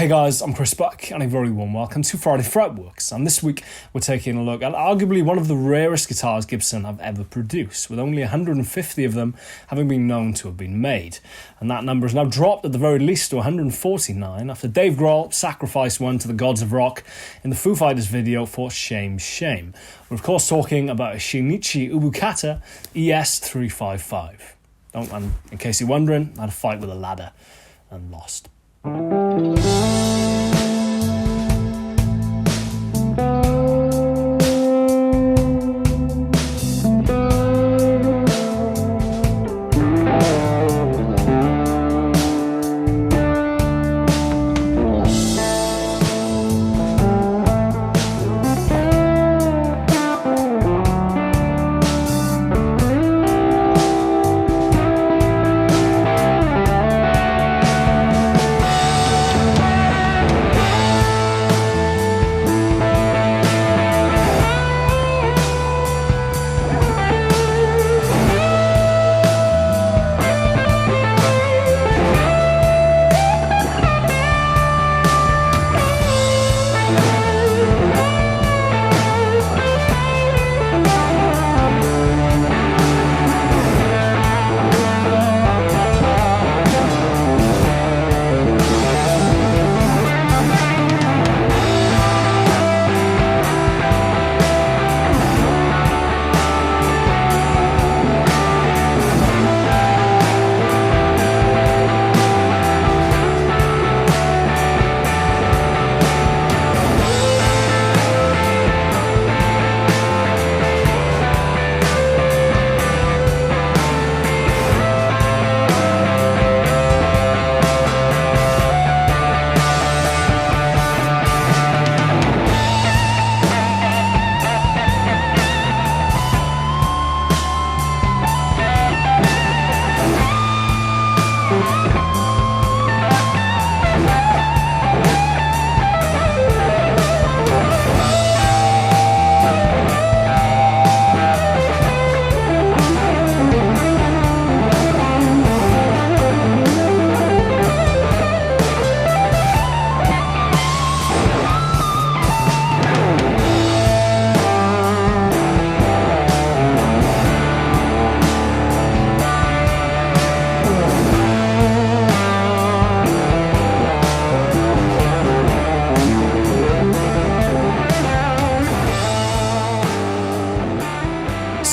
Hey guys, I'm Chris Buck and a very warm welcome to Friday Fretworks, and this week we're taking a look at arguably one of the rarest guitars Gibson have ever produced, with only 150 of them having been known to have been made. And that number has now dropped at the very least to 149 after Dave Grohl sacrificed one to the gods of rock in the Foo Fighters video for Shame Shame. We're of course talking about a Shinichi Ubukata ES355. And in case you're wondering, I had a fight with a ladder and lost.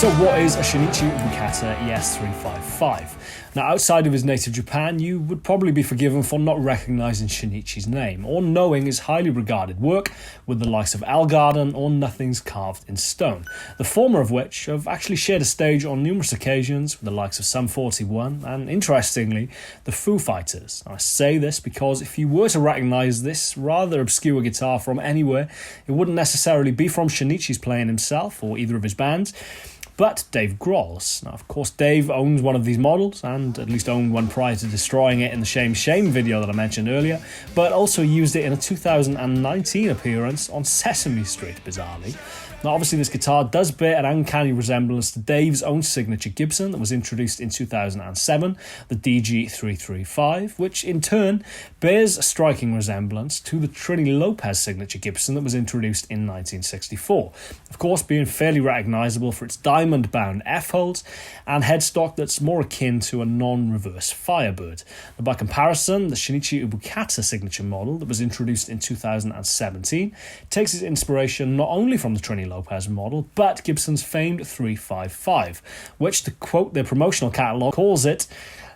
So what is a Shinichi Ubukata ES355? Now, outside of his native Japan, you would probably be forgiven for not recognising Shinichi's name, or knowing his highly regarded work with the likes of Elgarden or Nothing's Carved in Stone, the former of which have actually shared a stage on numerous occasions with the likes of Sum 41 and, interestingly, the Foo Fighters. Now, I say this because if you were to recognise this rather obscure guitar from anywhere, it wouldn't necessarily be from Shinichi's playing himself or either of his bands, but Dave Grohl's. Now, of course, Dave owns one of these models, and at least owned one prior to destroying it in the Shame Shame video that I mentioned earlier, but also used it in a 2019 appearance on Sesame Street, bizarrely. Now, obviously, this guitar does bear an uncanny resemblance to Dave's own signature Gibson that was introduced in 2007, the DG335, which in turn bears a striking resemblance to the Trini Lopez signature Gibson that was introduced in 1964. Of course, being fairly recognisable for its diamond-bound F-holes and headstock that's more akin to a non-reverse Firebird. Now, by comparison, the Shinichi Ubukata signature model that was introduced in 2017 takes its inspiration not only from the Trini Lopez model, but Gibson's famed 355, which, to quote their promotional catalogue, calls it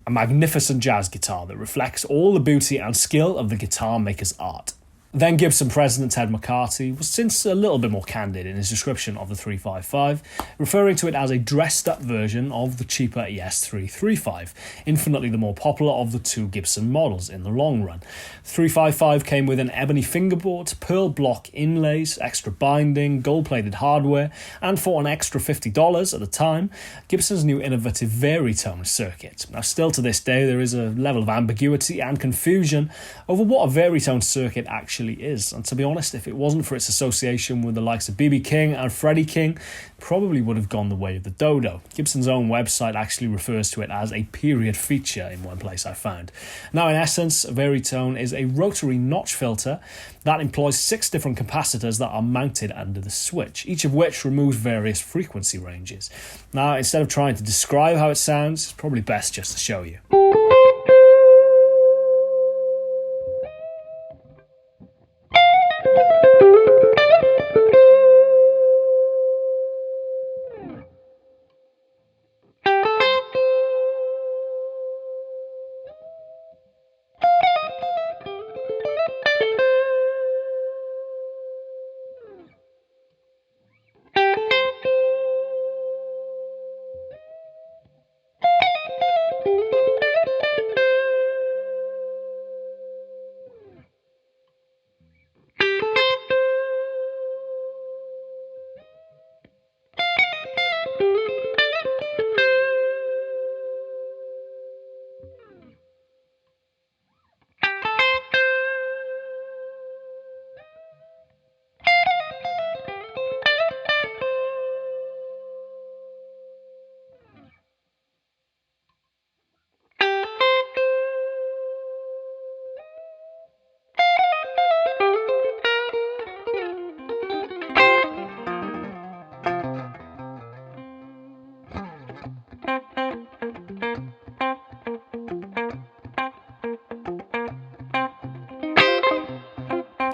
a magnificent jazz guitar that reflects all the beauty and skill of the guitar maker's art. Then Gibson president Ted McCarthy was since a little bit more candid in his description of the 355, referring to it as a dressed-up version of the cheaper ES335, infinitely the more popular of the two Gibson models in the long run. The 355 came with an ebony fingerboard, pearl block inlays, extra binding, gold-plated hardware, and for an extra $50 at the time, Gibson's new innovative Varitone circuit. Now, still to this day, there is a level of ambiguity and confusion over what a Varitone circuit actually actually is. And to be honest, if it wasn't for its association with the likes of B.B. King and Freddie King, it probably would have gone the way of the dodo. Gibson's own website actually refers to it as a period feature in one place I found. Now, in essence, Varitone is a rotary notch filter that employs 6 different capacitors that are mounted under the switch, each of which removes various frequency ranges. Now, instead of trying to describe how it sounds, it's probably best just to show you.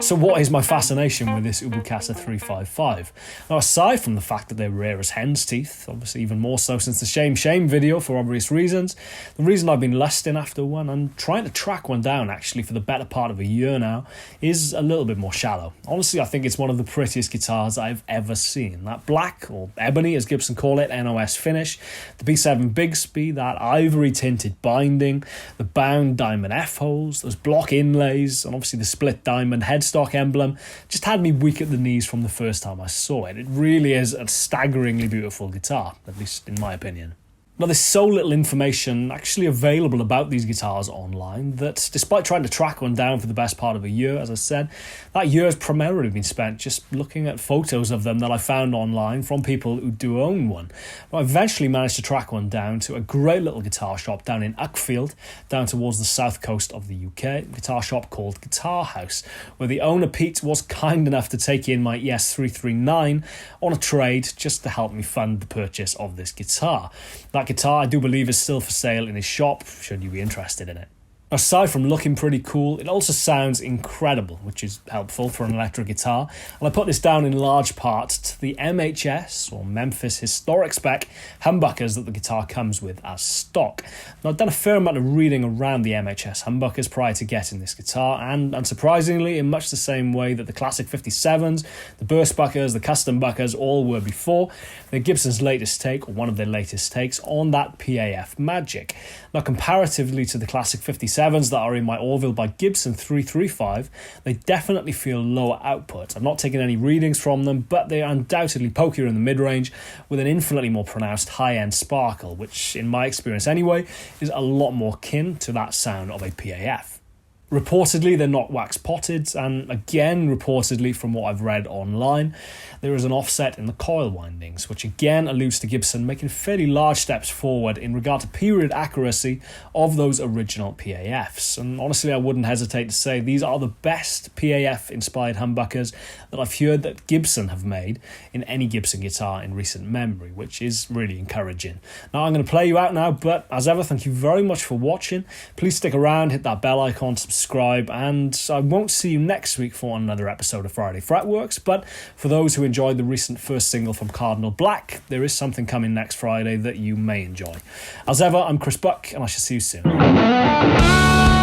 So what is my fascination with this Ubukata 355? Now, aside from the fact that they're rare as hen's teeth, obviously even more so since the Shame video for obvious reasons, the reason I've been lusting after one and trying to track one down actually for the better part of a year now is a little bit more shallow. Honestly, I think it's one of the prettiest guitars I've ever seen. That black, or ebony as Gibson call it, NOS finish, the B7 Bigsby, that ivory tinted binding, the bound diamond F-holes, those block inlays, and obviously the split diamond headstock emblem just had me weak at the knees from the first time I saw it. It really is a staggeringly beautiful guitar, at least in my opinion. Now, there's so little information actually available about these guitars online that despite trying to track one down for the best part of a year, as I said, that year has primarily been spent just looking at photos of them that I found online from people who do own one. I eventually managed to track one down to a great little guitar shop down in Uckfield, down towards the south coast of the UK, a guitar shop called Guitar House, where the owner Pete was kind enough to take in my ES339 on a trade just to help me fund the purchase of this guitar. That guitar, I do believe, is still for sale in his shop, should you be interested in it. Aside from looking pretty cool, it also sounds incredible, which is helpful for an electric guitar, and I put this down in large part to the MHS, or Memphis Historic Spec, humbuckers that the guitar comes with as stock. Now, I've done a fair amount of reading around the MHS humbuckers prior to getting this guitar, and unsurprisingly, in much the same way that the classic 57s, the burst buckers, the custom buckers all were before, they're Gibson's latest take, or one of their latest takes, on that PAF magic. Now, comparatively to the classic 57s that are in my Orville by Gibson 335, they definitely feel lower output. I've not taken any readings from them, but they are undoubtedly pokier in the mid-range with an infinitely more pronounced high-end sparkle, which, in my experience anyway, is a lot more kin to that sound of a PAF. Reportedly, they're not wax potted, and again, reportedly from what I've read online, there is an offset in the coil windings, which again alludes to Gibson making fairly large steps forward in regard to period accuracy of those original PAFs. And honestly, I wouldn't hesitate to say these are the best PAF-inspired humbuckers that I've heard that Gibson have made in any Gibson guitar in recent memory, which is really encouraging. Now, I'm going to play you out now, but as ever, thank you very much for watching. Please stick around, hit that bell icon, subscribe, and I won't see you next week for another episode of Friday Fretworks, but for those who enjoyed the recent first single from Cardinal Black, there is something coming next Friday that you may enjoy. As ever, I'm Chris Buck, and I shall see you soon.